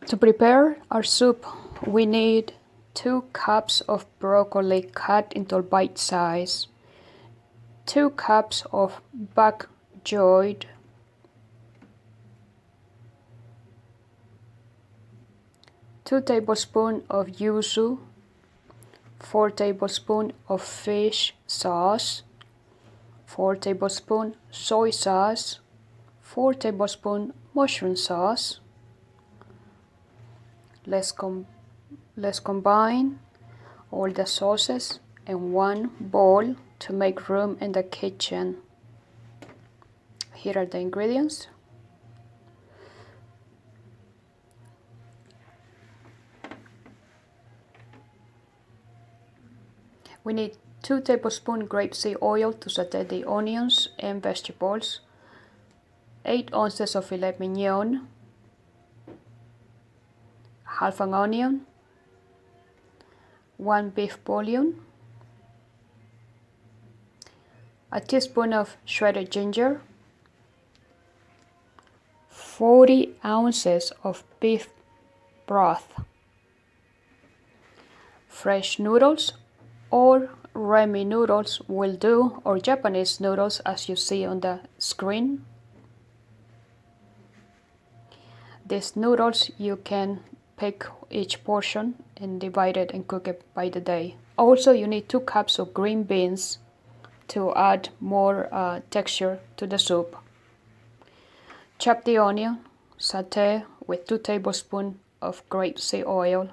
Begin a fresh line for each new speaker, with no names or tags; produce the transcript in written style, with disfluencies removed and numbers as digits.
To prepare our soup, we need 2 cups of broccoli cut into bite size, 2 cups of Bok Choy, 2 tablespoons of yuzu, 4 tablespoons of fish sauce, 4 tablespoons soy sauce, 4 tablespoons mushroom sauce. Let's combine all the sauces in one bowl to make room in the kitchen. Here are the ingredients. We need 2 tablespoons grapeseed oil to saute the onions and vegetables, 8 ounces of filet mignon, half an onion, 1 beef bouillon, a teaspoon of shredded ginger, 40 ounces of beef broth, fresh noodles or ramen noodles will do, or Japanese noodles as you see on the screen. These noodles you can pick each portion and divide it and cook it by the day. Also, you need 2 cups of green beans to add more texture to the soup. Chop the onion, saute with 2 tablespoons of grapeseed oil.